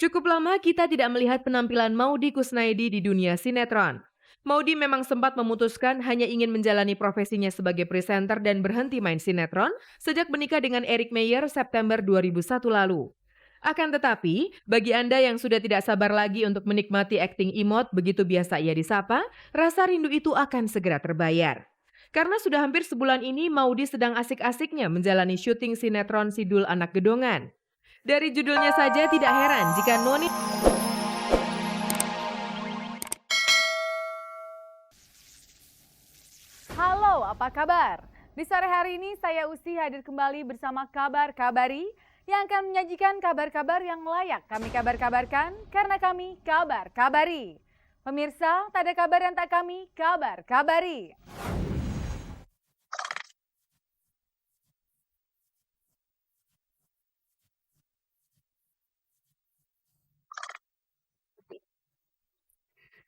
Cukup lama kita tidak melihat penampilan Maudy Kusnaedi di dunia sinetron. Maudy memang sempat memutuskan hanya ingin menjalani profesinya sebagai presenter dan berhenti main sinetron sejak menikah dengan Eric Meyer September 2001 lalu. Akan tetapi, bagi Anda yang sudah tidak sabar lagi untuk menikmati akting imut begitu biasa ia disapa, rasa rindu itu akan segera terbayar. Karena sudah hampir sebulan ini Maudy sedang asik-asiknya menjalani syuting sinetron Sidul Anak Gedongan. Dari judulnya saja tidak heran jika Noni. Halo, apa kabar? Di sore hari ini saya Usi hadir kembali bersama Kabar Kabari yang akan menyajikan kabar-kabar yang layak kami kabar-kabarkan karena kami Kabar Kabari. Pemirsa, tak ada kabar yang tak kami Kabar Kabari.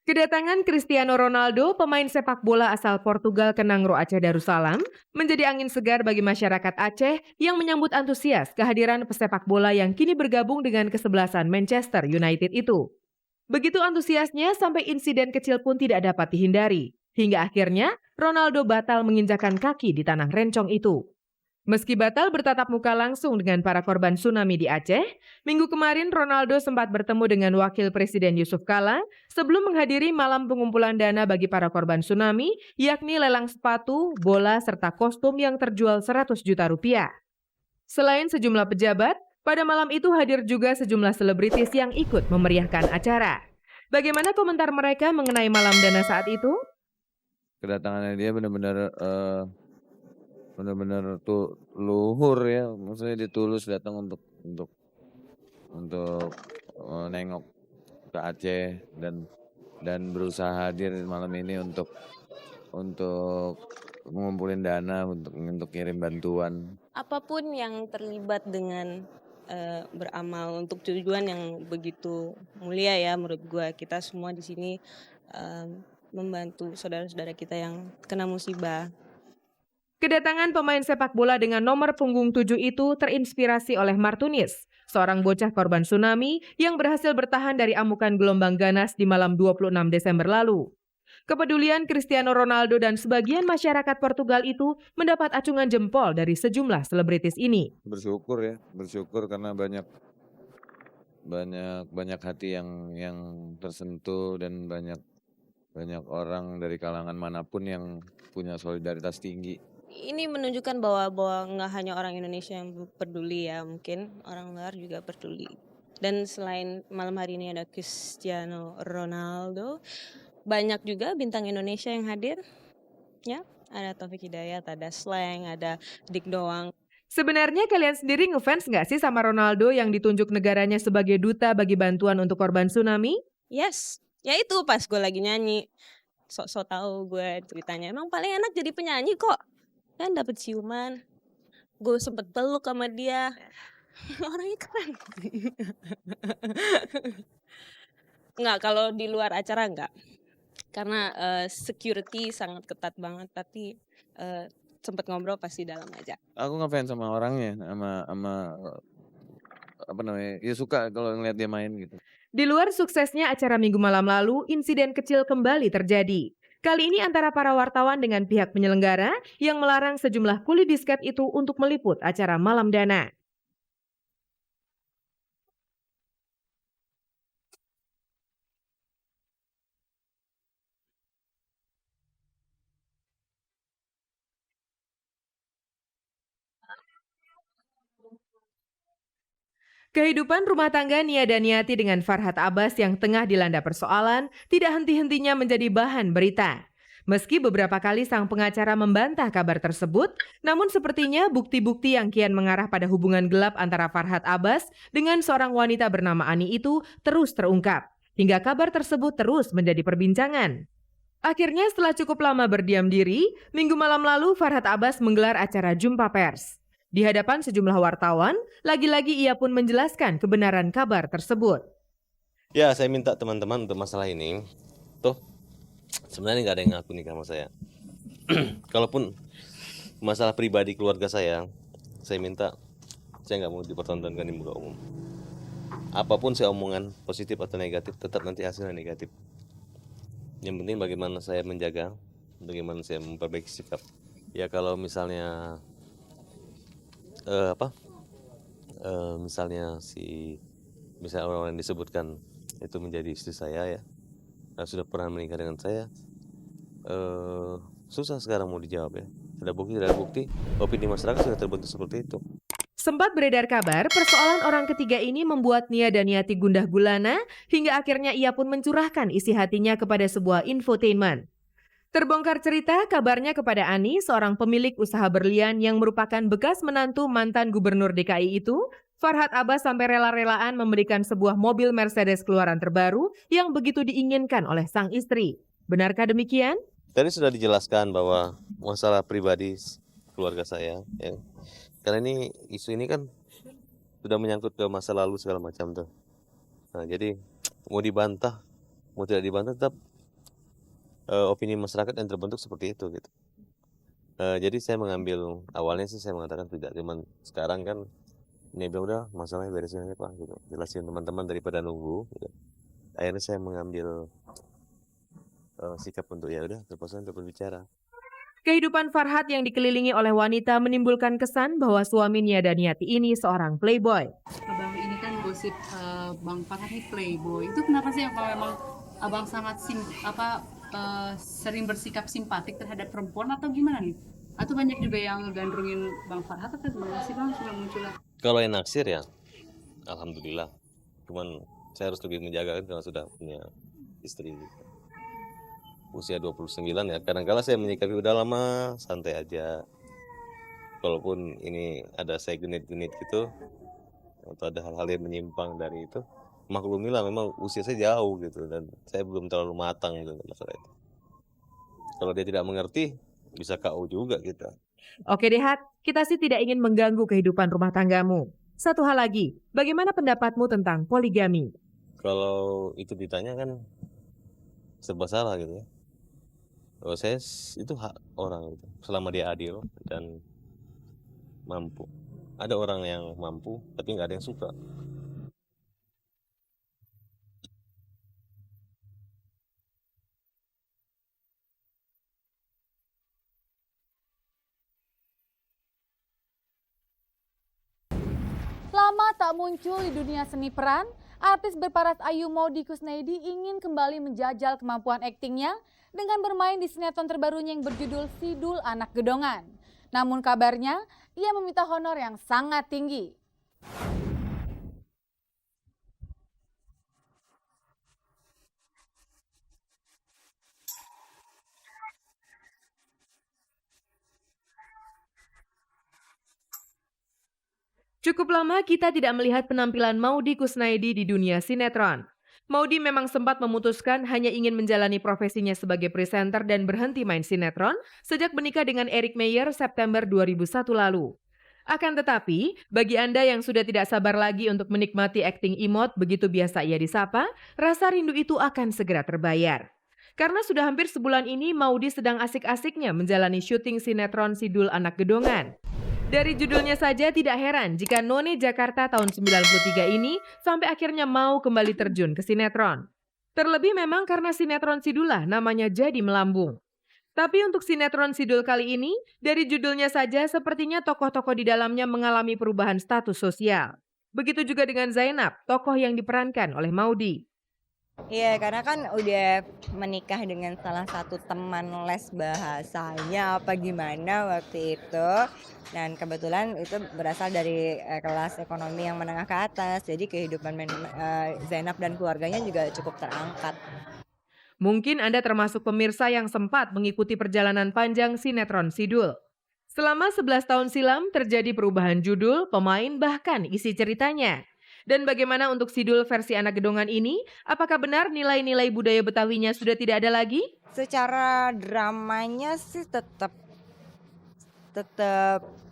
Kedatangan Cristiano Ronaldo, pemain sepak bola asal Portugal ke Nangro Aceh Darussalam, menjadi angin segar bagi masyarakat Aceh yang menyambut antusias kehadiran pesepak bola yang kini bergabung dengan kesebelasan Manchester United itu. Begitu antusiasnya sampai insiden kecil pun tidak dapat dihindari. Hingga akhirnya Ronaldo batal menginjakan kaki di tanah rencong itu. Meski batal bertatap muka langsung dengan para korban tsunami di Aceh, minggu kemarin Ronaldo sempat bertemu dengan Wakil Presiden Yusuf Kala sebelum menghadiri malam pengumpulan dana bagi para korban tsunami, yakni lelang sepatu, bola, serta kostum yang terjual 100 juta rupiah. Selain sejumlah pejabat, pada malam itu hadir juga sejumlah selebritis yang ikut memeriahkan acara. Bagaimana komentar mereka mengenai malam dana saat itu? Kedatangannya dia benar-benar tuh luhur ya, maksudnya dia tulus datang untuk nengok ke Aceh dan berusaha hadir malam ini untuk mengumpulin dana untuk kirim bantuan. Apapun yang terlibat dengan beramal untuk tujuan yang begitu mulia ya menurut gue, kita semua di sini membantu saudara-saudara kita yang kena musibah. Kedatangan pemain sepak bola dengan nomor punggung 7 itu terinspirasi oleh Martunis, seorang bocah korban tsunami yang berhasil bertahan dari amukan gelombang ganas di malam 26 Desember lalu. Kepedulian Cristiano Ronaldo dan sebagian masyarakat Portugal itu mendapat acungan jempol dari sejumlah selebritis ini. Bersyukur karena banyak hati yang tersentuh dan banyak orang dari kalangan manapun yang punya solidaritas tinggi. Ini menunjukkan bahwa nggak hanya orang Indonesia yang peduli ya, mungkin orang luar juga peduli. Dan selain malam hari ini ada Cristiano Ronaldo, banyak juga bintang Indonesia yang hadir. Ya, ada Taufik Hidayat, ada Slang, ada Dik Doang. Sebenarnya kalian sendiri ngefans nggak sih sama Ronaldo yang ditunjuk negaranya sebagai duta bagi bantuan untuk korban tsunami? Yes, ya itu pas gue lagi nyanyi. Sok-sok tahu gue ceritanya. Emang paling enak jadi penyanyi kok. Kan dapet ciuman. Gue sempet peluk sama dia. Orangnya keren. Enggak, kalau di luar acara enggak. Karena security sangat ketat banget. Tapi sempet ngobrol pasti dalam aja. Aku ngefans sama orangnya, sama apa namanya, ya suka kalau ngeliat dia main gitu. Di luar suksesnya acara minggu malam lalu, insiden kecil kembali terjadi. Kali ini antara para wartawan dengan pihak penyelenggara yang melarang sejumlah kuli disket itu untuk meliput acara malam dana. Kehidupan rumah tangga Nia Daniati dengan Farhad Abbas yang tengah dilanda persoalan tidak henti-hentinya menjadi bahan berita. Meski beberapa kali sang pengacara membantah kabar tersebut, namun sepertinya bukti-bukti yang kian mengarah pada hubungan gelap antara Farhad Abbas dengan seorang wanita bernama Ani itu terus terungkap, hingga kabar tersebut terus menjadi perbincangan. Akhirnya setelah cukup lama berdiam diri, minggu malam lalu Farhad Abbas menggelar acara jumpa pers. Di hadapan sejumlah wartawan, lagi-lagi ia pun menjelaskan kebenaran kabar tersebut. Ya, saya minta teman-teman untuk masalah ini, tuh sebenarnya nggak ada yang ngaku nikah sama saya. Kalaupun masalah pribadi keluarga saya minta saya nggak mau dipertontonkan di muka umum. apapun saya omongan positif atau negatif tetap nanti hasilnya negatif. Yang penting bagaimana saya menjaga, bagaimana saya memperbaiki sikap. Ya kalau misalnya misalnya misalnya orang yang disebutkan itu menjadi istri saya ya, dan sudah pernah menikah dengan saya, susah sekarang mau dijawab ya. Tidak bukti, opini masyarakat sudah terbentuk seperti itu. Sempat beredar kabar persoalan orang ketiga ini membuat Nia Daniati gundah gulana hingga akhirnya ia pun mencurahkan isi hatinya kepada sebuah infotainment. Terbongkar cerita kabarnya kepada Ani, seorang pemilik usaha berlian yang merupakan bekas menantu mantan gubernur DKI itu, Farhad Abbas sampai rela-relaan memberikan sebuah mobil Mercedes keluaran terbaru yang begitu diinginkan oleh sang istri. Benarkah demikian? Tadi sudah dijelaskan bahwa masalah pribadi keluarga saya ya. Karena isu ini kan sudah menyangkut ke masa lalu segala macam tuh. Nah, jadi mau dibantah, mau tidak dibantah tetap opini masyarakat yang terbentuk seperti itu gitu. Jadi saya mengambil, awalnya sih saya mengatakan tidak, cuman sekarang kan ini bilang udah masalahnya beresin aja Pak gitu. Jelasin teman-teman daripada nunggu gitu. Akhirnya saya mengambil sikap untuk ya udah terpaksa untuk berbicara. Kehidupan Farhad yang dikelilingi oleh wanita menimbulkan kesan bahwa suami Nia Daniati ini seorang playboy. Abang ini kan gosip Bang Farhad ini playboy. Itu kenapa sih apa memang abang sangat sering bersikap simpatik terhadap perempuan atau gimana nih? Atau banyak juga yang ngegandrungin Bang Farhad atau gimana sih Bang sudah muncul? Kalau yang naksir ya alhamdulillah. Cuman saya harus lebih menjaga kan karena sudah punya istri gitu. Usia 29 ya, kadang-kala saya menyikapi udah lama, santai aja. Walaupun ini ada saya genit-genit gitu, atau ada hal-hal yang menyimpang dari itu, maklumilah memang usia saya jauh gitu, dan saya belum terlalu matang gitu masalah itu. Kalau dia tidak mengerti, bisa KO juga kita. Oke deh Hat, kita sih tidak ingin mengganggu kehidupan rumah tanggamu. Satu hal lagi, bagaimana pendapatmu tentang poligami? Kalau itu ditanya kan serba salah gitu ya. Kalau saya itu hak orang itu, selama dia adil dan mampu. Ada orang yang mampu tapi nggak ada yang suka. Lama tak muncul di dunia seni peran, artis berparas Ayu Maudy Kusnaidi ingin kembali menjajal kemampuan aktingnya dengan bermain di sinetron terbarunya yang berjudul Sidul Anak Gedongan. Namun kabarnya, ia meminta honor yang sangat tinggi. Cukup lama kita tidak melihat penampilan Maudy Kusnaidi di dunia sinetron. Maudy memang sempat memutuskan hanya ingin menjalani profesinya sebagai presenter dan berhenti main sinetron sejak menikah dengan Eric Meyer September 2001 lalu. Akan tetapi, bagi Anda yang sudah tidak sabar lagi untuk menikmati akting imut begitu biasa ia disapa, rasa rindu itu akan segera terbayar. Karena sudah hampir sebulan ini Maudy sedang asik-asiknya menjalani syuting sinetron Sidul Anak Gedongan. Dari judulnya saja tidak heran jika None Jakarta tahun 93 ini sampai akhirnya mau kembali terjun ke sinetron. Terlebih memang karena sinetron Sidulah namanya jadi melambung. Tapi untuk sinetron Sidul kali ini, dari judulnya saja sepertinya tokoh-tokoh di dalamnya mengalami perubahan status sosial. Begitu juga dengan Zainab, tokoh yang diperankan oleh Maudy. Iya, karena kan udah menikah dengan salah satu teman les bahasanya apa gimana waktu itu. Dan kebetulan itu berasal dari kelas ekonomi yang menengah ke atas. Jadi kehidupan Zainab dan keluarganya juga cukup terangkat. Mungkin Anda termasuk pemirsa yang sempat mengikuti perjalanan panjang sinetron Sidul. Selama 11 tahun silam terjadi perubahan judul, pemain, bahkan isi ceritanya. Dan bagaimana untuk Sidul versi Anak Gedongan ini? Apakah benar nilai-nilai budaya Betawinya sudah tidak ada lagi? Secara dramanya sih tetap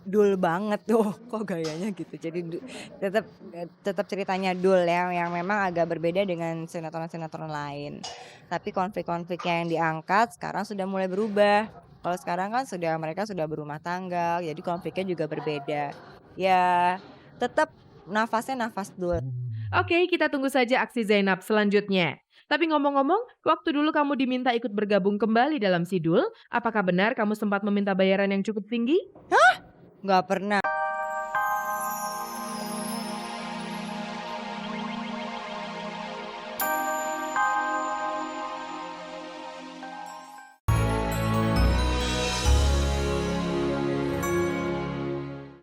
dul banget tuh, kok gayanya gitu. Jadi tetap ceritanya dul ya, yang memang agak berbeda dengan sinetron-sinetron lain. Tapi konflik-konflik yang diangkat sekarang sudah mulai berubah. Kalau sekarang kan mereka sudah berumah tangga, jadi konfliknya juga berbeda. Ya tetap nafasnya nafas dul. Oke, kita tunggu saja aksi Zainab selanjutnya. Tapi ngomong-ngomong, waktu dulu kamu diminta ikut bergabung kembali dalam Sidul, apakah benar kamu sempat meminta bayaran yang cukup tinggi? Nggak pernah.